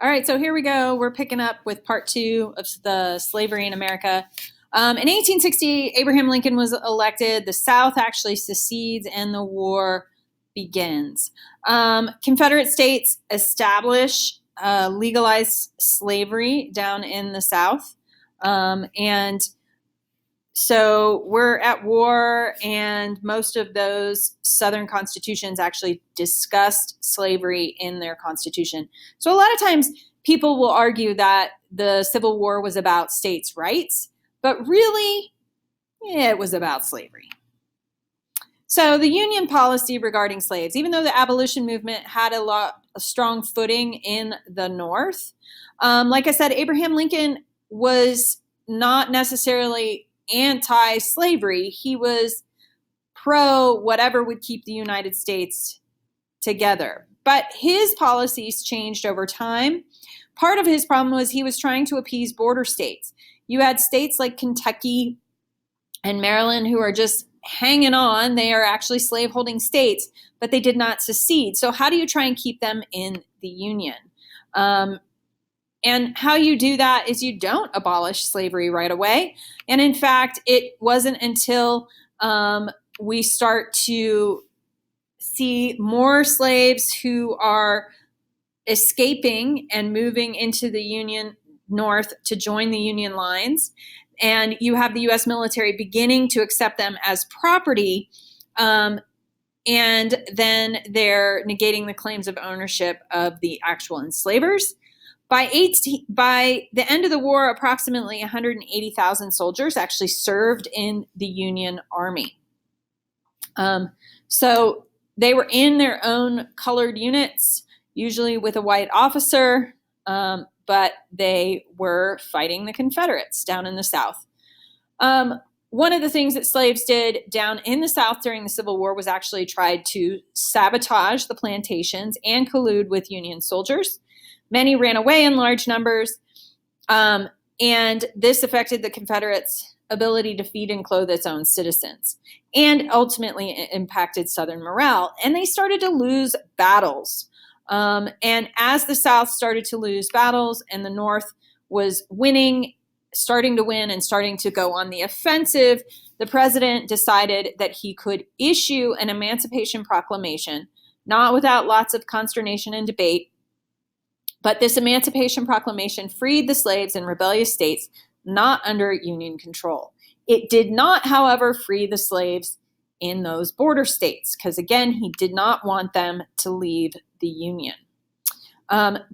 All right, so here we go. We're picking up with part two of the slavery in America. In 1860, Abraham Lincoln was elected. The South actually secedes and the war begins. Confederate states establish legalized slavery down in the South. And so we're at war, and most of those Southern constitutions actually discussed slavery in their constitution. So a lot of times people will argue that the Civil War was about states' rights, but really, it was about slavery. So the Union policy regarding slaves, even though the abolition movement had a strong footing in the North, like I said, Abraham Lincoln was not necessarily anti-slavery. He was pro whatever would keep the United States together. But his policies changed over time. Part of his problem was he was trying to appease border states. You had states like Kentucky and Maryland who are just hanging on. They are actually slaveholding states, but they did not secede. So how do you try and keep them in the Union? And how you do that is you don't abolish slavery right away. And in fact, it wasn't until we start to see more slaves who are escaping and moving into the Union North to join the Union lines. And you have the U.S. military beginning to accept them as property. And then they're negating the claims of ownership of the actual enslavers. By the end of the war, approximately 180,000 soldiers actually served in the Union Army. So they were in their own colored units, usually with a white officer, but they were fighting the Confederates down in the South. One of the things that slaves did down in the South during the Civil War was actually tried to sabotage the plantations and collude with Union soldiers. Many ran away in large numbers, and this affected the Confederates' ability to feed and clothe its own citizens, and ultimately impacted Southern morale. And they started to lose battles. And as the South started to lose battles and the North was starting to win and starting to go on the offensive, the president decided that he could issue an Emancipation Proclamation, not without lots of consternation and debate. But this Emancipation Proclamation freed the slaves in rebellious states not under Union control. It did not, however, free the slaves in those border states, because again, he did not want them to leave the Union.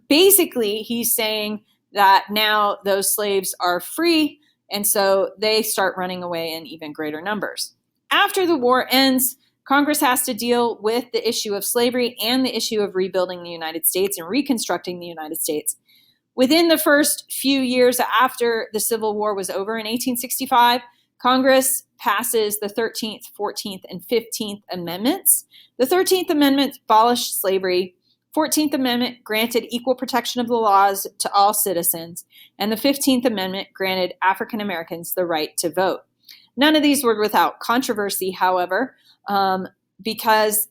Basically, he's saying that now those slaves are free, and so they start running away in even greater numbers. After the war ends, Congress has to deal with the issue of slavery and the issue of rebuilding the United States and reconstructing the United States. Within the first few years after the Civil War was over in 1865, Congress passes the 13th, 14th, and 15th Amendments. The 13th Amendment abolished slavery. 14th Amendment granted equal protection of the laws to all citizens. And the 15th Amendment granted African Americans the right to vote. None of these were without controversy, however, because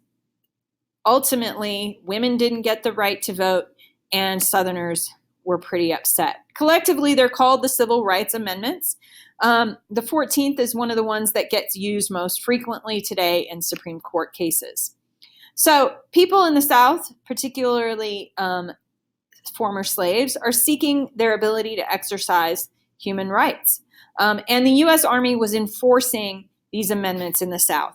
ultimately women didn't get the right to vote and Southerners were pretty upset. Collectively, they're called the Civil Rights Amendments. The 14th is one of the ones that gets used most frequently today in Supreme Court cases. So people in the South, particularly former slaves, are seeking their ability to exercise human rights. And the U.S. Army was enforcing these amendments in the South.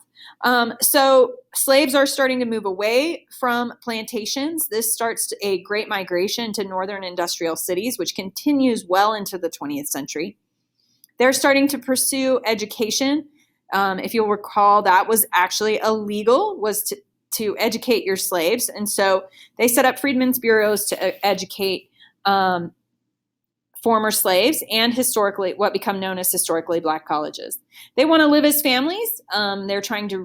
So slaves are starting to move away from plantations. This starts a great migration to northern industrial cities, which continues well into the 20th century. They're starting to pursue education. If you'll recall, that was actually illegal, was to educate your slaves. And so they set up freedmen's bureaus to educate former slaves and historically, what become known as historically Black colleges. They want to live as families. They're trying to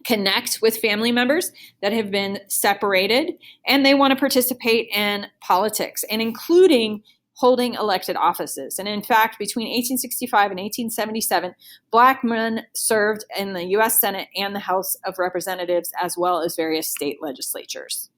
reconnect with family members that have been separated, and they want to participate in politics, and including holding elected offices. And in fact, between 1865 and 1877, Black men served in the U.S. Senate and the House of Representatives, as well as various state legislatures.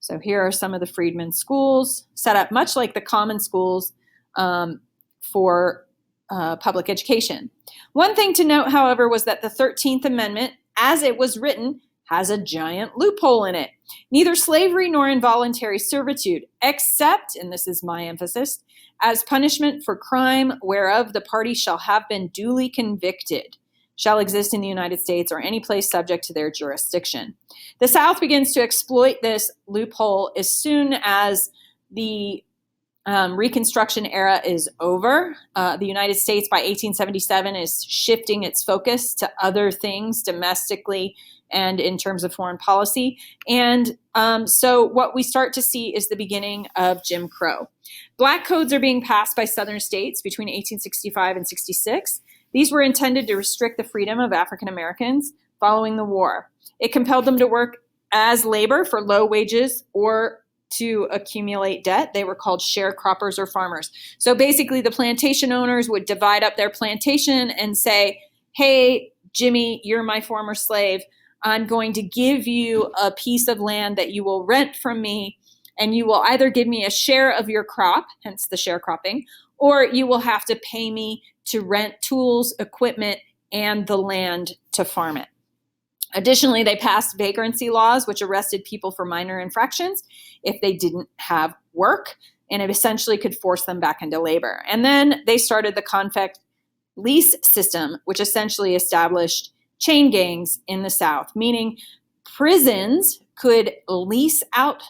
So here are some of the freedmen's schools set up much like the common schools for public education. One thing to note, however, was that the 13th Amendment, as it was written, has a giant loophole in it. Neither slavery nor involuntary servitude, except, and this is my emphasis, as punishment for crime whereof the party shall have been duly convicted, shall exist in the United States or any place subject to their jurisdiction. The South begins to exploit this loophole as soon as the Reconstruction era is over. The United States by 1877 is shifting its focus to other things domestically and in terms of foreign policy. And so what we start to see is the beginning of Jim Crow. Black codes are being passed by Southern states between 1865 and 66. These were intended to restrict the freedom of African Americans following the war. It compelled them to work as labor for low wages or to accumulate debt. They were called sharecroppers or farmers. So basically the plantation owners would divide up their plantation and say, hey, Jimmy, you're my former slave. I'm going to give you a piece of land that you will rent from me, and you will either give me a share of your crop, hence the sharecropping, or you will have to pay me to rent tools, equipment, and the land to farm it. Additionally, they passed vagrancy laws, which arrested people for minor infractions if they didn't have work, and it essentially could force them back into labor. And then they started the convict lease system, which essentially established chain gangs in the South, meaning prisons could lease out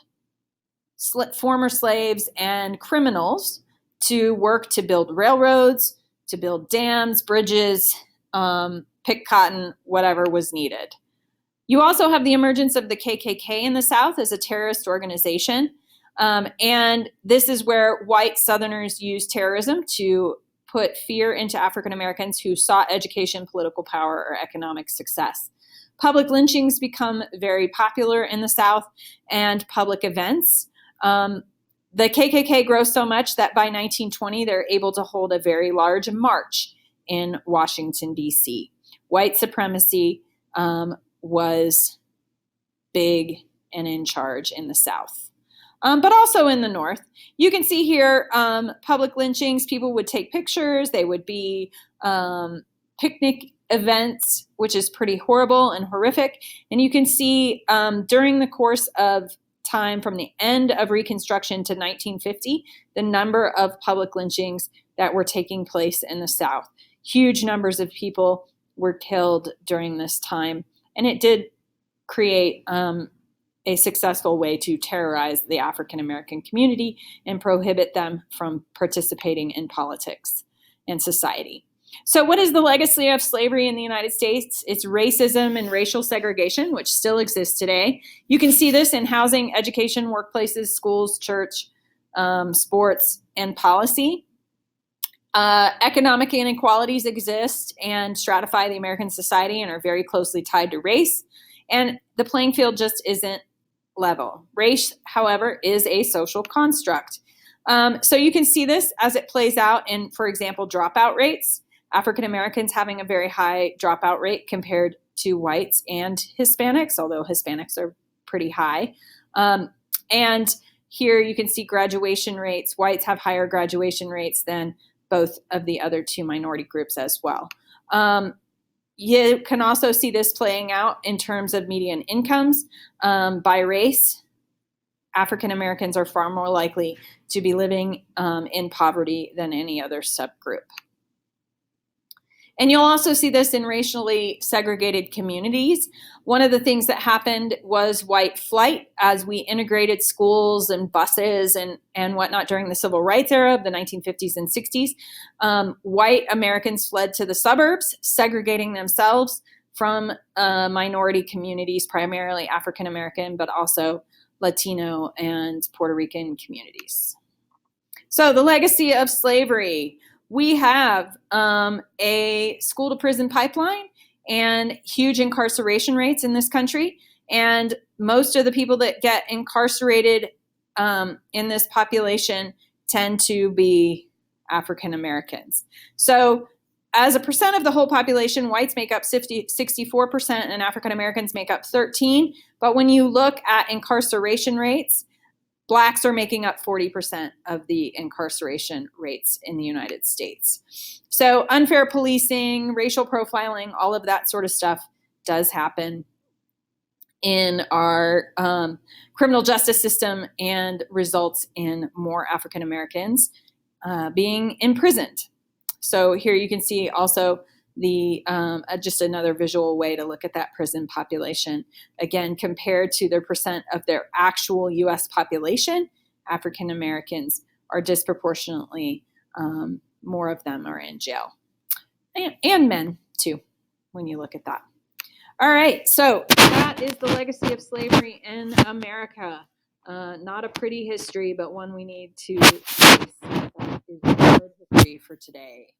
former slaves and criminals to work to build railroads, to build dams, bridges, pick cotton, whatever was needed. You also have the emergence of the KKK in the South as a terrorist organization. And this is where white Southerners used terrorism to put fear into African Americans who sought education, political power, or economic success. Public lynchings become very popular in the South, and public events. The KKK grows so much that by 1920, they're able to hold a very large march in Washington, D.C. White supremacy was big and in charge in the South, but also in the North. You can see here public lynchings. People would take pictures. They would be picnic events, which is pretty horrible and horrific. And you can see during the course of time from the end of Reconstruction to 1950, the number of public lynchings that were taking place in the South. Huge numbers of people were killed during this time. And it did create a successful way to terrorize the African American community and prohibit them from participating in politics and society. So what is the legacy of slavery in the United States? It's racism and racial segregation, which still exists today. You can see this in housing, education, workplaces, schools, church, sports, and policy. Economic inequalities exist and stratify the American society and are very closely tied to race. And the playing field just isn't level. Race, however, is a social construct. So you can see this as it plays out in, for example, dropout rates. African Americans having a very high dropout rate compared to whites and Hispanics, although Hispanics are pretty high. And here you can see graduation rates. Whites have higher graduation rates than both of the other two minority groups as well. You can also see this playing out in terms of median incomes by race. African Americans are far more likely to be living in poverty than any other subgroup. And you'll also see this in racially segregated communities. One of the things that happened was white flight as we integrated schools and buses and whatnot during the civil rights era of the 1950s and 60s. White Americans fled to the suburbs, segregating themselves from minority communities, primarily African American, but also Latino and Puerto Rican communities. So the legacy of slavery. We have a school-to-prison pipeline and huge incarceration rates in this country. And most of the people that get incarcerated in this population tend to be African Americans. So As a percent of the whole population, whites make up 64% and African Americans make up 13%. But when you look at incarceration rates, blacks are making up 40% of the incarceration rates in the United States. So unfair policing, racial profiling, all of that sort of stuff does happen in our criminal justice system and results in more African Americans being imprisoned. So here you can see also the just another visual way to look at that prison population. Again, compared to their percent of their actual U.S. population, African Americans are disproportionately more of them are in jail, and men too, when you look at that. All right, so that is the legacy of slavery in America. Not a pretty history, but one we need to face. That is hard history for today.